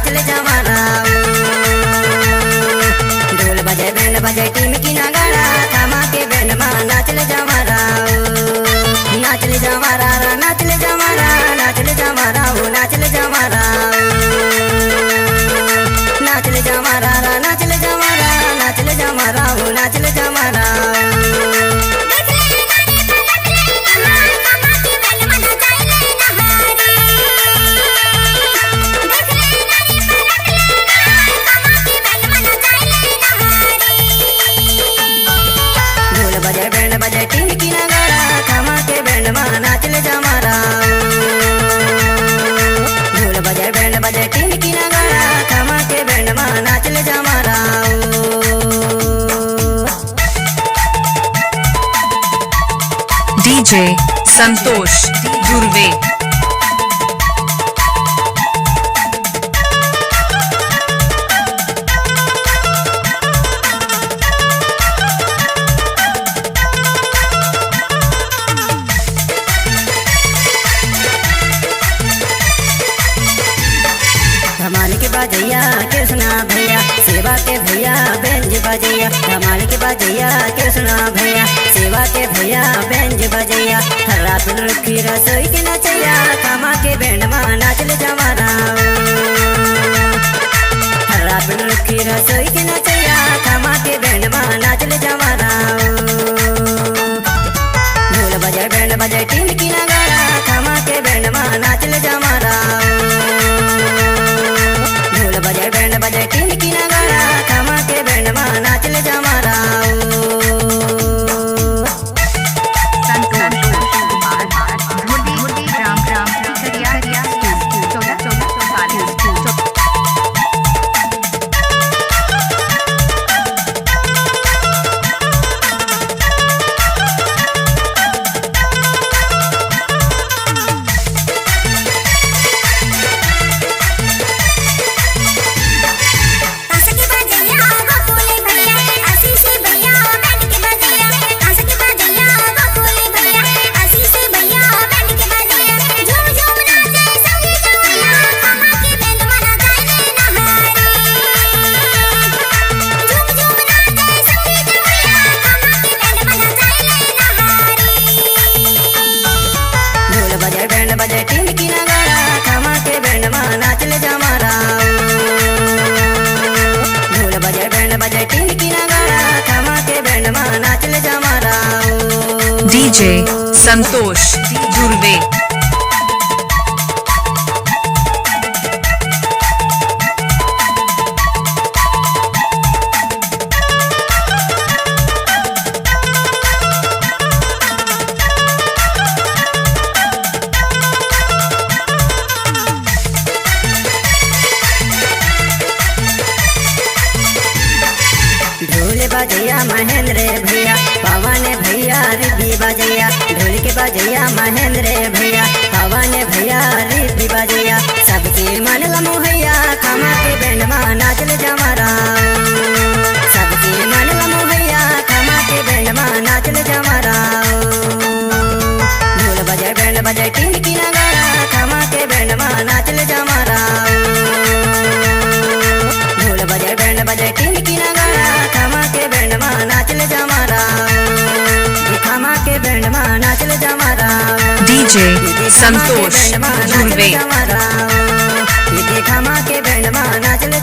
नाचल जमारा ढोल बजे बैंड बजे टीम की नगाड़ा थामा के बैंड मा नाचल जमारा नाचल जमारा नाचल जमारा नाचल जमारा वो नाचल जमारा नाचल जमारा नाचल जमारा नाचल जमारा वो नाचल जमारा बजे टीम की नगाड़ा थामा के बैंड मा नाचल जमारा ढोल बजे बैंड बजे टीम की नगाड़ा थामा के बैंड मा नाचल जमारा डीजे संतोष जुर्वे धमाल के बाजैया कृष्णा भैया सेवा के भैया बेंज बजैया धमाल के बाजैया कृष्णा भैया सेवा के भैया बेंज बजैया हर रात रुखी रसोई के नचैया थामा के बैंड मा नाचल जमारा हर रात रुखी रसोई के नचैया थामा के बैंड मा नाचल जमारा ढोल बजे बैंड बजे टीम की नगाड़ा थामा के बैंड मा नाचल जमारा बजे बैंड बजे टीम की नगाड़ा थामा के बैंड मा नाचल जमारा बजे टीम की नगाड़ा थामा के बैंड मा नाचल जमारा ढोल बजे बैंड बजे टीम की नगाड़ा थामा के बैंड मा नाचल जमारा डीजे संतोष जुर्वे ढोल बजैया महेंद्र भैया पवन भैया रिद्धि बजैया ढोल के बजैया महेंद्र भैया पवन भैया रिद्धि बजैया सबके मन लमुहैया थामा के बैंड मा नाचल जमारा सबके मन लमुहैया थामा के बैंड मा नाचल जमारा ढोल बजे बैंड बजे टीम की नगाड़ा थामा के बैंड मा नाचल जमारा ढोल बजे बैंड बजे टीम की नगाड़ा थामा के बैंड मा नाचल जमारा थामा के बैंड मा नाचल जमारा डीजे संतोष जुर्वे थामा के बैंड मा नाचल